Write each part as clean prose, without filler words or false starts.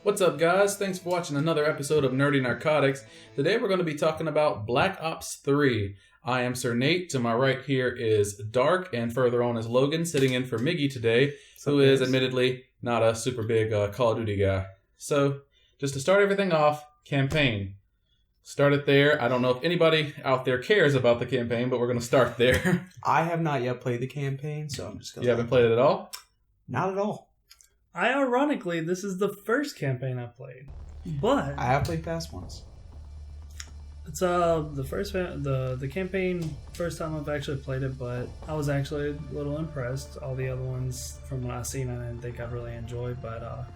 What's up, guys? Thanks for watching another episode of Nerdy Narcotics. Today we're going to be talking about Black Ops 3. I am Sir Nate. To my right here is Dark, and further on is Logan, sitting in for Miggy today, who is admittedly not a super big Call of Duty guy. So, just to start everything off, campaign. Start it there. I don't know if anybody out there cares about the campaign, but we're going to start there. I have not yet played the campaign, so I'm just going to... You haven't played it at all? Not at all. Ironically, this is the first campaign I played, but I have played past ones. It's the campaign first time I've actually played it, but I was actually a little impressed. All the other ones from what I've seen, I didn't think I'd really enjoy, but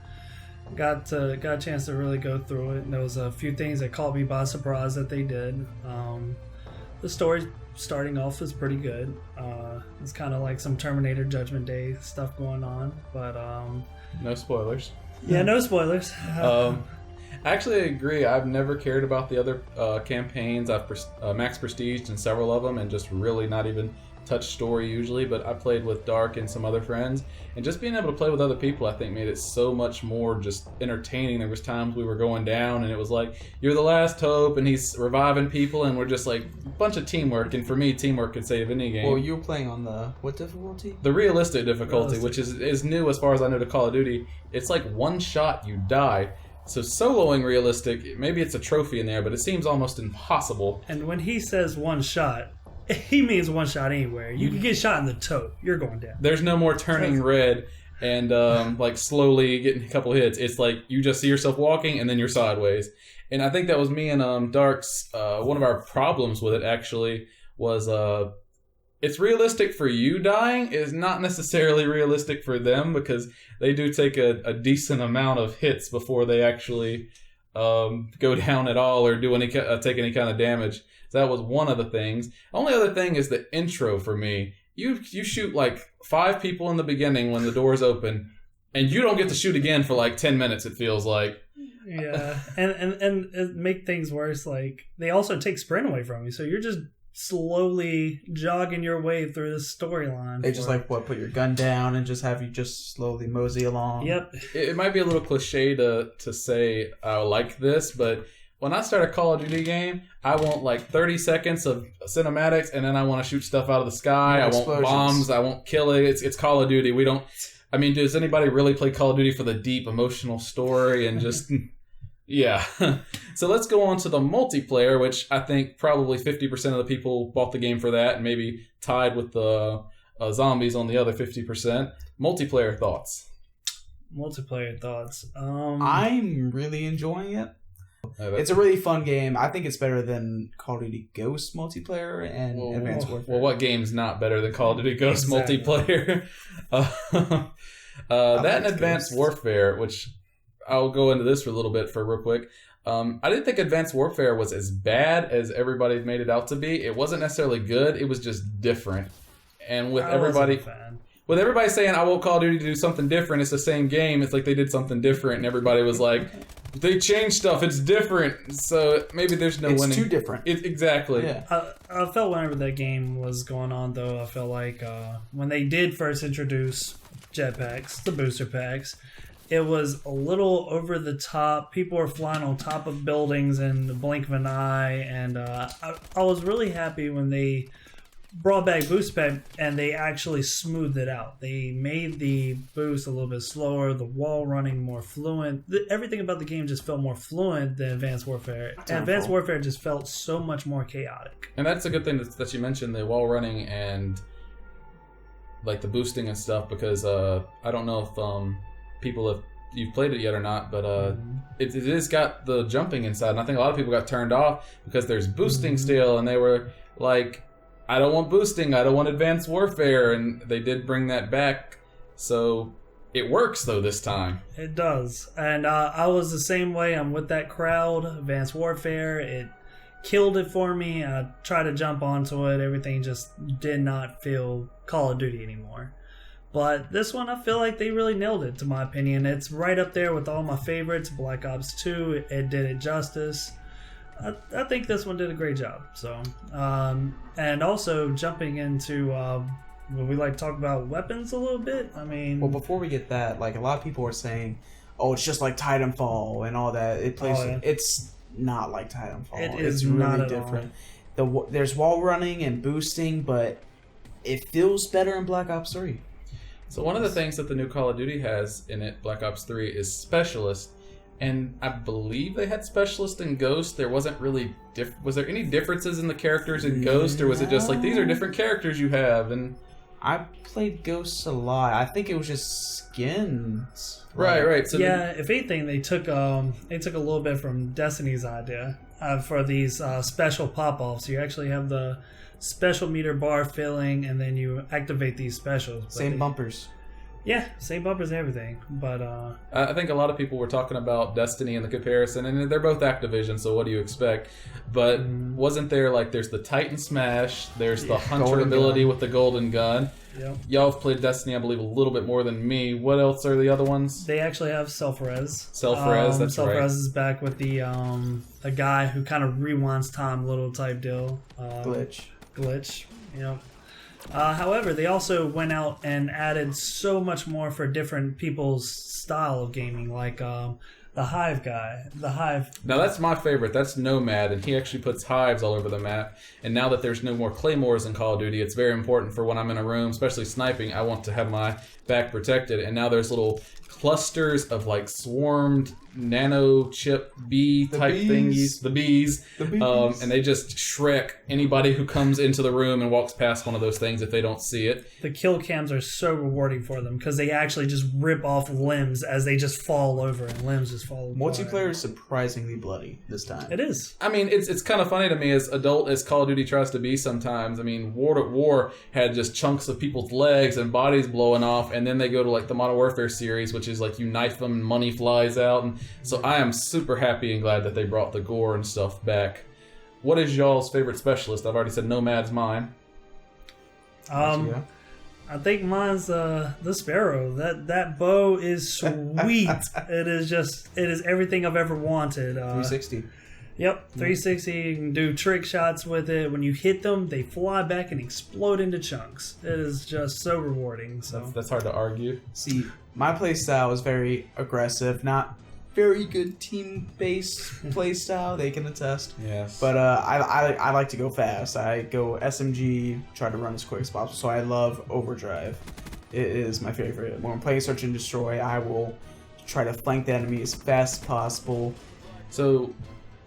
got a chance to really go through it. And there was a few things that caught me by surprise that they did. The story starting off is pretty good. It's kind of like some Terminator Judgment Day stuff going on, but no spoilers. Yeah, no spoilers. I actually agree. I've never cared about the other campaigns. I've max prestiged in several of them and just really not even touched story usually, but I played with Dark and some other friends, and just being able to play with other people I think made it so much more just entertaining. There was times we were going down and it was like, you're the last hope, and he's reviving people, and we're just like a bunch of teamwork, and for me teamwork can save any game. Well, you were playing on the what difficulty? The realistic difficulty, which is new as far as I know to Call of Duty. It's like one shot you die. So soloing realistic, maybe it's a trophy in there, but it seems almost impossible. And when he says one shot, he means one shot anywhere. You can get shot in the toe, you're going down. There's no more turning red and like slowly getting a couple hits. It's like you just see yourself walking and then you're sideways. And I think that was me and Dark's one of our problems with it actually was it's realistic for you dying is not necessarily realistic for them, because they do take a decent amount of hits before they actually go down at all or do take any kind of damage. So that was one of the things. Only other thing is the intro for me. You shoot like 5 people in the beginning when the doors open, and you don't get to shoot again for like 10 minutes, it feels like. Yeah, and it make things worse, like they also take sprint away from you, so you're just slowly jogging your way through this storyline. They just put your gun down and just have you just slowly mosey along. Yep. It might be a little cliche to say I like this, but when I start a Call of Duty game, I want like 30 seconds of cinematics, and then I want to shoot stuff out of the sky. I want bombs. I won't kill it. It's Call of Duty. We don't... I mean, does anybody really play Call of Duty for the deep emotional story and just... Yeah. So let's go on to the multiplayer, which I think probably 50% of the people bought the game for that, and maybe tied with the zombies on the other 50%. Multiplayer thoughts. I'm really enjoying it. It's a really fun game. I think it's better than Call of Duty Ghost multiplayer and Advanced Warfare. Well, what game's not better than Call of Duty Ghost multiplayer? That and Advanced Warfare, which I'll go into this for a little bit for real quick. I didn't think Advanced Warfare was as bad as everybody made it out to be. It wasn't necessarily good. It was just different. And with everybody saying, I want Call of Duty to do something different, it's the same game. It's like they did something different, and everybody was like, they changed stuff. It's different. So maybe there's no winning. It's too different. Exactly. Yeah. I felt whenever that game was going on, though, I felt like when they did first introduce jetpacks, the booster packs, it was a little over the top. People were flying on top of buildings in the blink of an eye, and I was really happy when they brought back boost pack and they actually smoothed it out. They made the boost a little bit slower, the wall running more fluent. Everything about the game just felt more fluent than Advanced Warfare. Advanced Warfare just felt so much more chaotic. And that's a good thing that you mentioned, the wall running and like the boosting and stuff, because I don't know if people if you've played it yet or not, but it is got the jumping inside, and I think a lot of people got turned off because there's boosting still, and they were like, I don't want boosting, I don't want Advanced Warfare, and they did bring that back, so it works though this time. It does, and I was the same way. I'm with that crowd. Advanced Warfare, it killed it for me. I tried to jump onto it, everything just did not feel Call of Duty anymore. But this one, I feel like they really nailed it, to my opinion. It's right up there with all my favorites. Black Ops 2, it did it justice. I think this one did a great job. So, and also jumping into, would we like to talk about weapons a little bit? I mean, well, before we get that, like a lot of people are saying, oh, it's just like Titanfall and all that. It plays. Oh, yeah. It's not like Titanfall. It is it's not really at different. There's wall running and boosting, but it feels better in Black Ops 3. So one of the things that the new Call of Duty has in it, Black Ops 3, is Specialist. And I believe they had Specialist in Ghost. There wasn't really... Was there any differences in the characters in Ghost? Or was it just like, these are different characters you have? And I played Ghosts a lot. I think it was just skins. Right. So yeah, if anything, they took a little bit from Destiny's idea for these special pop-offs. You actually have the special meter bar filling, and then you activate these specials. Same bumpers. Yeah, same bumpers and everything. But I think a lot of people were talking about Destiny and the comparison, and they're both Activision, so what do you expect? But wasn't there, like, there's the Titan Smash, there's the Hunter Golden ability gun. with the golden gun. yep. Y'all have played Destiny, I believe, a little bit more than me. What else are the other ones? They actually have self-res. Self-res, that's self-res right. is back with the a guy who kind of rewinds time, little type deal. Glitch. Yep. However, they also went out and added so much more for different people's style of gaming, like the Hive guy. The Hive. Now that's my favorite. That's Nomad, and he actually puts hives all over the map. And now that there's no more claymores in Call of Duty, it's very important for when I'm in a room, especially sniping. I want to have my back protected. And now there's little clusters of like swarmed nano chip bee type thingies, the bees, and they just Shrek anybody who comes into the room and walks past one of those things if they don't see it. The kill cams are so rewarding for them because they actually just rip off limbs as they just fall over, and limbs just fall apart. Multiplayer is surprisingly bloody this time. It is. I mean, it's kind of funny to me as adult as Call of Duty tries to be sometimes. I mean, World at War had just chunks of people's legs and bodies blowing off, and then they go to like the Modern Warfare series, which is like you knife them and money flies out. And so I am super happy and glad that they brought the gore and stuff back. What is y'all's favorite specialist? I've already said Nomad's mine. I think mine's the Sparrow. That bow is sweet. It is everything I've ever wanted. 360. Yep, 360. You can do trick shots with it. When you hit them, they fly back and explode into chunks. It is just so rewarding. So That's hard to argue. See, my play style is very aggressive, not very good team-based play style. They can attest. Yes. But I like to go fast. I go SMG, try to run as quick as possible. So I love Overdrive. It is my favorite. When I'm playing Search and Destroy, I will try to flank the enemy as fast as possible. So,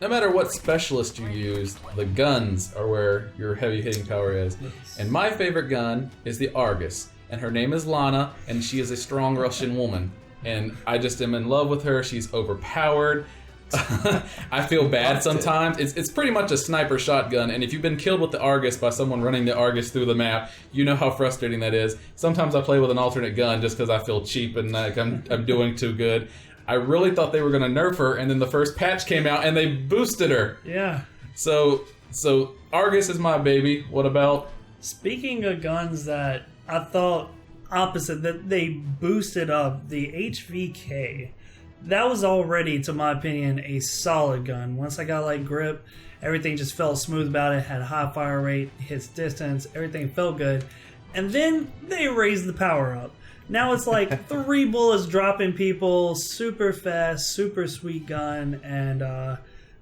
no matter what specialist you use, the guns are where your heavy hitting power is. And my favorite gun is the Argus. And her name is Lana, and she is a strong Russian woman. And I just am in love with her. She's overpowered. I feel bad sometimes. It's pretty much a sniper shotgun, and if you've been killed with the Argus by someone running the Argus through the map, you know how frustrating that is. Sometimes I play with an alternate gun just because I feel cheap and like I'm doing too good. I really thought they were going to nerf her, and then the first patch came out and they boosted her. yeah. So Argus is my baby. What about? Speaking of guns that I thought opposite, that they boosted up, the HVK. That was already, to my opinion, a solid gun. Once I got like grip, everything just felt smooth about it, had a high fire rate, hits distance, everything felt good. And then they raised the power up. Now it's like 3 bullets dropping people, super fast, super sweet gun, and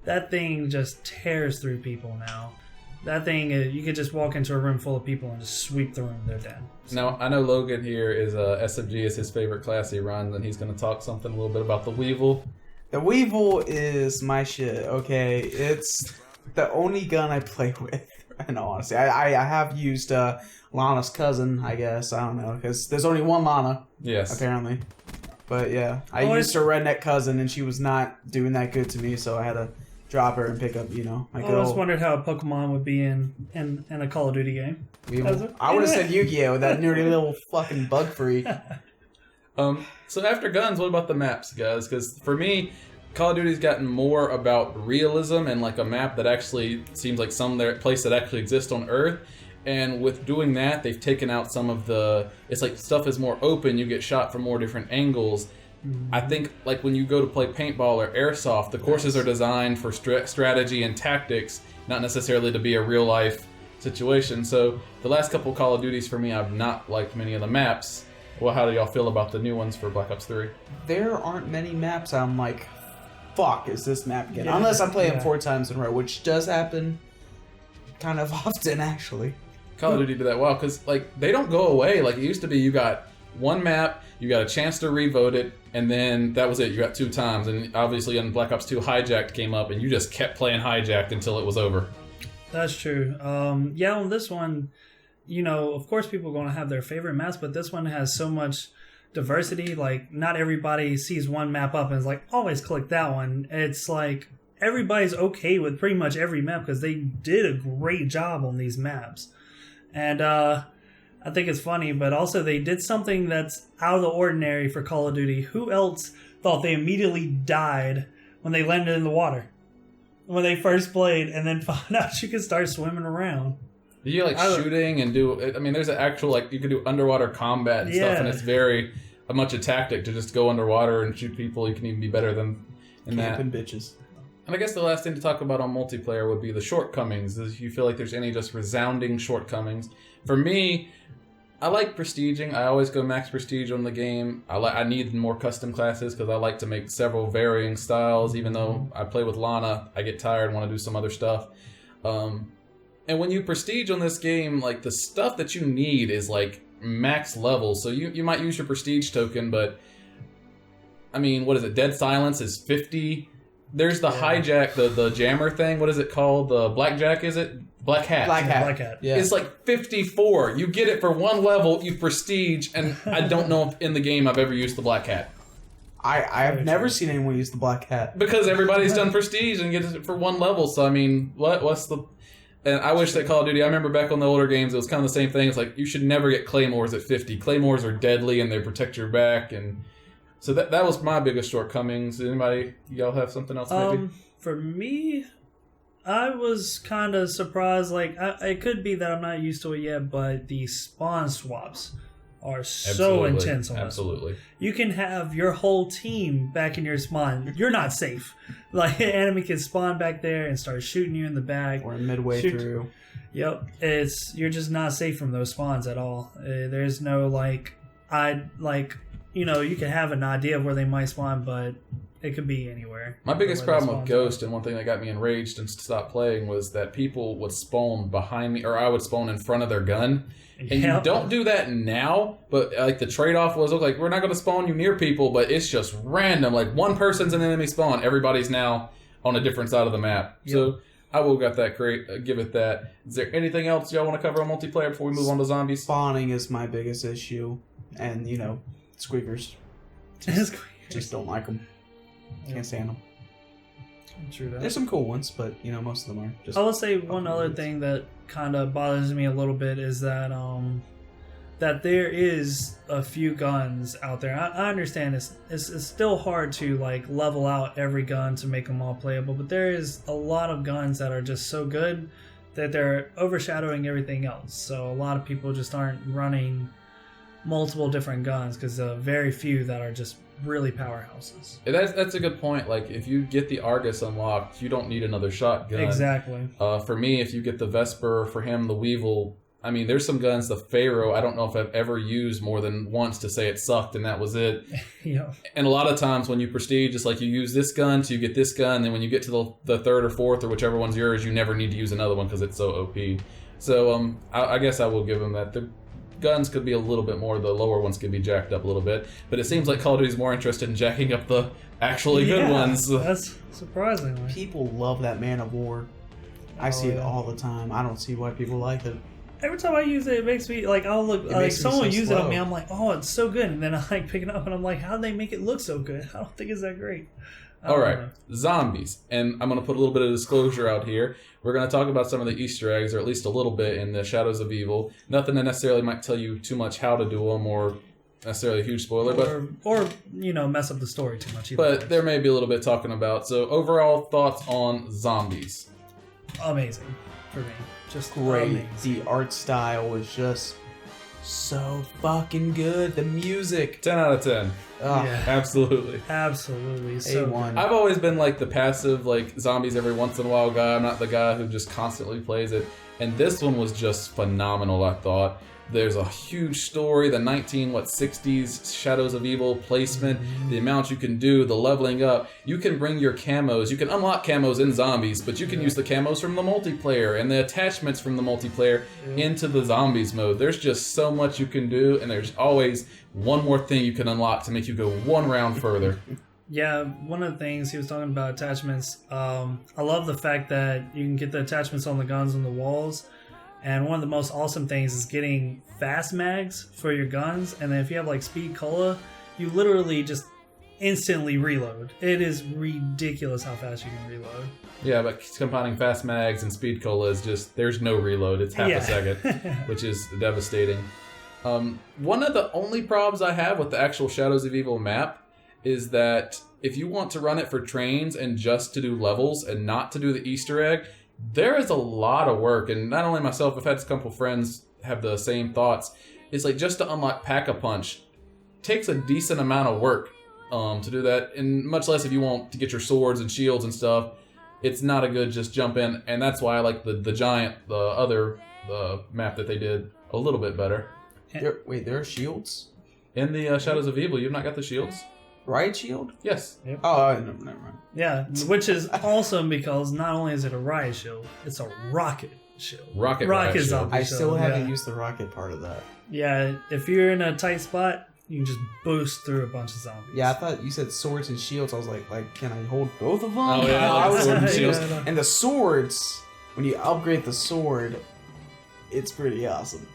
that thing just tears through people now. That thing, you could just walk into a room full of people and just sweep the room, they're dead. So. Now, I know Logan here is SMG is his favorite class he runs, and he's going to talk something a little bit about the Weevil. The Weevil is my shit, okay? It's the only gun I play with, in all honesty. I have used Lana's cousin, I guess. I don't know, because there's only one Lana, Yes. apparently. But yeah, I used her redneck cousin, and she was not doing that good to me, so I had to drop her and pick up, my I good always old wondered how a Pokemon would be in a Call of Duty game. Weevil. I would have said Yu-Gi-Oh! That nerdy little fucking bug freak. So after guns, what about the maps, guys? Because for me, Call of Duty's gotten more about realism and like a map that actually seems like some place that actually exists on Earth. And with doing that, they've taken out some of the... It's like stuff is more open, you get shot from more different angles. I think like when you go to play paintball or airsoft, the courses are designed for strategy and tactics, not necessarily to be a real life situation. So the last couple Call of Duties for me, I've not liked many of the maps. Well, how do y'all feel about the new ones for Black Ops 3? There aren't many maps I'm like, fuck, is this map again? Yeah. Unless I play them 4 times in a row, which does happen kind of often, actually. Call of Duty did that well because like they don't go away. Like it used to be, you got one map, you got a chance to revote it, and then that was it. You got 2 times, and obviously in Black Ops 2, Hijacked came up, and you just kept playing Hijacked until it was over. That's true. Yeah, on this one, you know, of course people are going to have their favorite maps, but this one has so much diversity. Like, not everybody sees one map up and is like, always click that one. It's like everybody's okay with pretty much every map because they did a great job on these maps. And I think it's funny, but also they did something that's out of the ordinary for Call of Duty. Who else thought they immediately died when they landed in the water? When they first played and then found out you could start swimming around. You like shooting and do. I mean, there's an actual like you can do underwater combat and stuff, and it's very much a tactic to just go underwater and shoot people. You can even be better than in Camping that. bitches. And I guess the last thing to talk about on multiplayer would be the shortcomings. If you feel like there's any just resounding shortcomings, for me, I like prestiging. I always go max prestige on the game. I need more custom classes because I like to make several varying styles. Even though I play with Lana, I get tired and want to do some other stuff. And when you prestige on this game, like the stuff that you need is like max level. So you might use your prestige token, but I mean, what is it? Dead Silence is 50. There's the hijack, the jammer thing. What is it called? The blackjack, is it? Black Hat. Black Hat. Black Hat. Yeah. It's like 54. You get it for one level, you prestige, and I don't know if in the game I've ever used the Black Hat. I've never seen anyone use the Black Hat. Because everybody's done prestige and gets it for one level, so I mean, what's the... And I wish that Call of Duty, I remember back on the older games, it was kind of the same thing. It's like, you should never get Claymores at 50. Claymores are deadly and they protect your back, and... So that was my biggest shortcomings. Anybody, y'all have something else maybe? For me, I was kind of surprised. Like, it could be that I'm not used to it yet, but the spawn swaps are so intense on this. Absolutely. You can have your whole team back in your spawn. You're not safe. Like, an enemy can spawn back there and start shooting you in the back. Or midway through. Yep. You're just not safe from those spawns at all. There's no, you know, you can have an idea of where they might spawn, but it could be anywhere. My biggest problem with Ghost, and one thing that got me enraged and stopped playing, was that people would spawn behind me, or I would spawn in front of their gun. And you don't do that now, but like the trade-off was, like, we're not going to spawn you near people, but it's just random. Like, one person's an enemy spawn, everybody's now on a different side of the map. Yep. So I will give it that. Is there anything else y'all want to cover on multiplayer before we move on to zombies? Spawning is my biggest issue, and you know, squeakers. Just don't like them. Can't stand them. True that. There's some cool ones, but you know, most of them are just... I will say one other thing that kind of bothers me a little bit is that that there is a few guns out there. I understand it's still hard to like level out every gun to make them all playable, but there is a lot of guns that are just so good that they're overshadowing everything else. So a lot of people just aren't running multiple different guns because very few that are just really powerhouses. That's a good point. Like, if you get the Argus unlocked, you don't need another shotgun. Exactly. For me, if you get the Vesper, for him, the Weevil, I mean, there's some guns, the Pharaoh, I don't know if I've ever used more than once to say it sucked and that was it. Yeah. And a lot of times when you prestige, it's like you use this gun, so you get this gun, and then when you get to the third or fourth or whichever one's yours, you never need to use another one because it's so OP. So I guess I will give them that. The guns could be a little bit more, the lower ones could be jacked up a little bit, but it seems like Call of Duty's more interested in jacking up the actually good ones. That's surprising. People love that Man of War. I see it all the time. I don't see why people like it. Every time I use it, it makes me like, I'll look like someone use it on me. I'm like, oh, it's so good, and then I like pick it up and I'm like, how did they make it look so good? I don't think it's that great. All right, zombies, and I'm going to put a little bit of disclosure out here. We're going to talk about some of the Easter eggs, or at least a little bit, in the Shadows of Evil. Nothing that necessarily might tell you too much how to do them, or necessarily a huge spoiler, or you know, mess up the story too much. But there may be a little bit talking about. So overall thoughts on zombies? Amazing for me, just great. Amazing. The art style was just so fucking good. The music, 10 out of 10. Yeah. Absolutely. So A1. I've always been like the passive, like zombies every once in a while guy. I'm not the guy who just constantly plays it. And this one was just phenomenal, I thought. There's a huge story, the 60s Shadows of Evil placement, the amount you can do, the leveling up. You can bring your camos. You can unlock camos in zombies, but you can use the camos from the multiplayer and the attachments from the multiplayer into the zombies mode. There's just so much you can do, and there's always one more thing you can unlock to make you go one round further. Yeah, one of the things he was talking about attachments, I love the fact that you can get the attachments on the guns on the walls. And one of the most awesome things is getting fast mags for your guns. And then if you have like speed cola, you literally just instantly reload. It is ridiculous how fast you can reload. Yeah, but combining fast mags and speed cola is just, there's no reload. It's half a second, which is devastating. One of the only problems I have with the actual Shadows of Evil map is that if you want to run it for trains and just to do levels and not to do the Easter egg, there is a lot of work. And not only myself, I've had a couple friends have the same thoughts. It's like just to unlock Pack-a-Punch takes a decent amount of work to do that, and much less if you want to get your swords and shields and stuff. It's not a good just jump in, and that's why I like the giant, the map that they did a little bit better. There are shields? In the Shadows of Evil, you've not got the shields? Riot shield? Yes. Yep. Oh, never mind. Yeah, which is awesome because not only is it a riot shield, it's a rocket shield. Rocket riot shield. zombie I shield. still haven't used the rocket part of that. Yeah, if you're in a tight spot, you can just boost through a bunch of zombies. Yeah, I thought you said swords and shields. I was like, can I hold both of them? Oh, yeah, I was sword and confused. shields. And the swords, when you upgrade the sword, it's pretty awesome.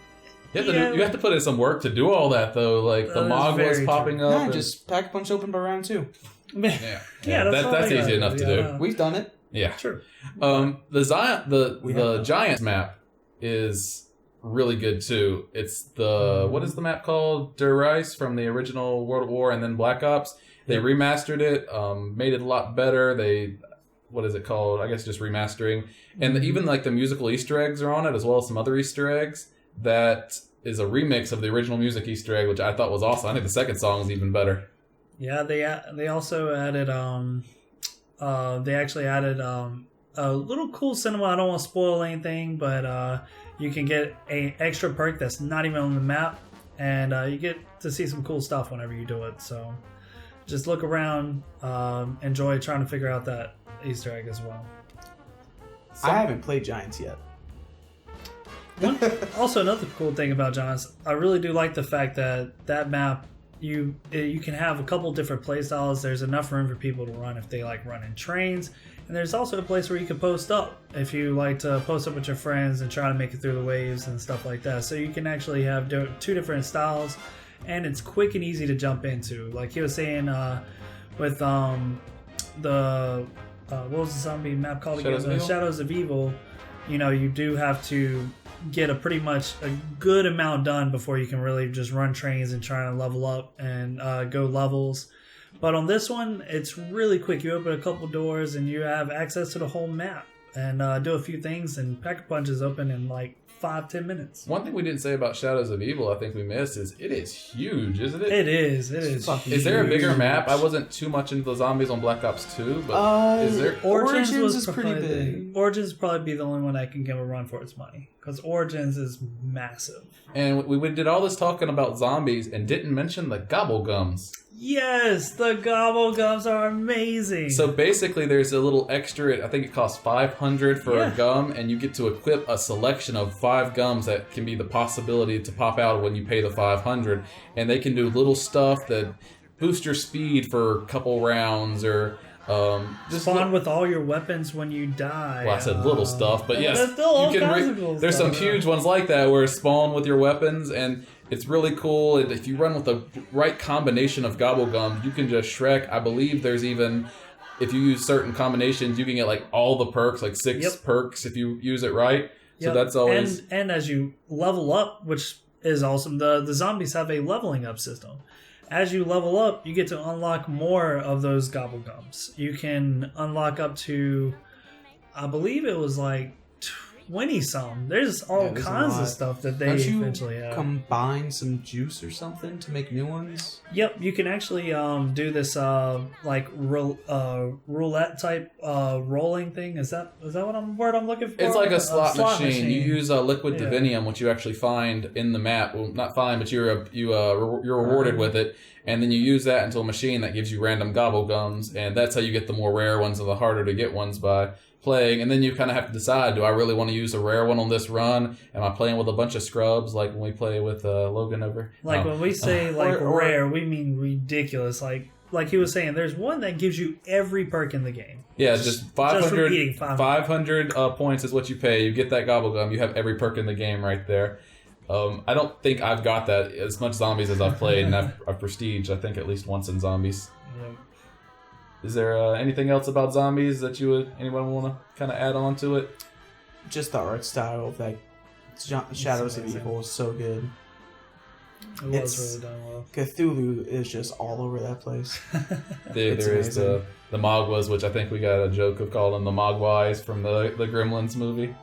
You have to put in some work to do all that, though. Like, the Mog was popping up. Nah, just Pack-a-Punch open by round 2. Yeah, all that's I easy got. enough to do. We've done it. Yeah. Sure. The Giants map is really good too. It's what is the map called? Der Reich from the original World at War and then Black Ops. They remastered it, made it a lot better. What is it called? I guess just remastering. And even like the musical Easter eggs are on it, as well as some other Easter eggs. That is a remix of the original music Easter egg, which I thought was awesome. I think the second song is even better. Yeah, they also added they actually added a little cool cinema. I don't want to spoil anything, but you can get an extra perk that's not even on the map, and you get to see some cool stuff whenever you do it. So just look around, enjoy trying to figure out that Easter egg as well. I haven't played Giants yet. Also, another cool thing about Giants, I really do like the fact that map, you can have a couple different play styles. There's enough room for people to run if they like running trains, and there's also a place where you can post up if you like to post up with your friends and try to make it through the waves and stuff like that. So you can actually have two different styles, and it's quick and easy to jump into. Like he was saying with what was the zombie map called again? Shadows of Evil. You know, you do have to get pretty much a good amount done before you can really just run trains and try to level up and go levels. But on this one, it's really quick. You open a couple doors and you have access to the whole map and do a few things, and Pack-a-Punch is open in like 5-10 minutes. One thing we didn't say about Shadows of Evil, I think we missed, is it is huge, isn't it? It is. Is there a bigger map? I wasn't too much into the zombies on Black Ops 2, but is there? Origins is pretty big. Origins would probably be the only one that can give a run for its money, because Origins is massive. And we did all this talking about zombies and didn't mention the gobblegums. Yes, the gobblegums are amazing. So basically, there's a little extra. I think it costs 500 for a gum, and you get to equip a selection of 5 gums that can be the possibility to pop out when you pay the 500. And they can do little stuff that boost your speed for a couple rounds, or just spawn with all your weapons when you die. Well, I said little stuff, but yes, there's still all kinds of cool there's stuff. some huge ones like that where spawn with your weapons, and it's really cool. And if you run with the right combination of gobblegum, you can just Shrek. I believe there's even, if you use certain combinations, you can get like all the perks, like 6 perks if you use it right. So that's always... And as you level up, which is awesome, the zombies have a leveling up system. As you level up, you get to unlock more of those gobblegums. You can unlock up to, I believe it was like 20 some. There's all Yeah, there's a kinds lot. of stuff that they Don't you eventually have. combine some juice or something to make new ones? Yep, you can actually do this roulette type rolling thing. Is that word I'm looking for? It's like a slot machine. You use liquid divinium, which you actually find in the map. Well, not find, but you're rewarded with it, and then you use that into a machine that gives you random gobble gums, and that's how you get the more rare ones and the harder to get ones by playing. And then you kind of have to decide: do I really want to use a rare one on this run? Am I playing with a bunch of scrubs like when we play with Logan over? Like No. when we say like or- rare, we mean ridiculous. Like he was saying, there's one that gives you every perk in the game. Yeah, just from 500, eating 500. points is what you pay. You get that gobble gum. You have every perk in the game right there. I don't think I've got that as much zombies as I've played, and I've prestiged, I think, at least once in zombies. Yep. Is there anything else about zombies that anyone want to kind of add on to it? Just the art style of that Shadows of amazing. Evil is so good. It was It's- really done well. Cthulhu is just all over that place. There is amazing. the Mogwas, which I think we got a joke of calling the Mogwais from the Gremlins movie.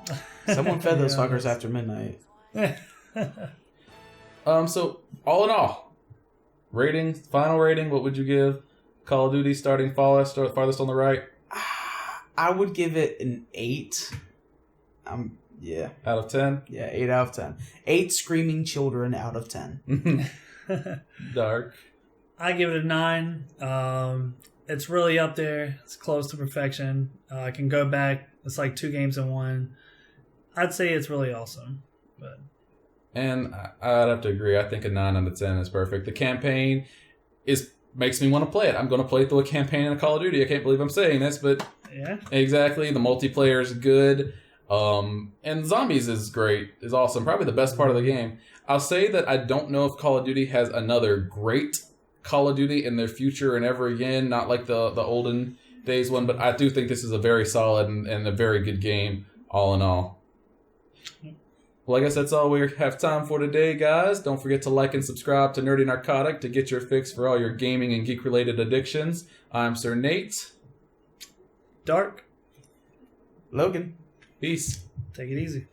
Someone fed those Yeah. fuckers after midnight. So all in all, final rating, what would you give Call of Duty starting farthest on the right? I would give it an 8. Yeah, Out of 10? 8 out of 10. 8 screaming children out of 10. Dark. I give it a 9. It's really up there. It's close to perfection. I can go back. It's like 2 games in one. I'd say it's really awesome. But And I'd have to agree. I think a 9 out of 10 is perfect. The campaign makes me want to play it. I'm going to play through a campaign in a Call of Duty. I can't believe I'm saying this, but yeah, exactly. The multiplayer is good. And zombies is great. Is awesome. Probably the best part of the game. I'll say that I don't know if Call of Duty has another great Call of Duty in their future and ever again. Not like the olden days one, but I do think this is a very solid and a very good game all in all. Well, I guess that's all we have time for today, guys. Don't forget to like and subscribe to Nerdy Narcotic to get your fix for all your gaming and geek-related addictions. I'm Sir Nate. Dark. Logan. Peace. Take it easy.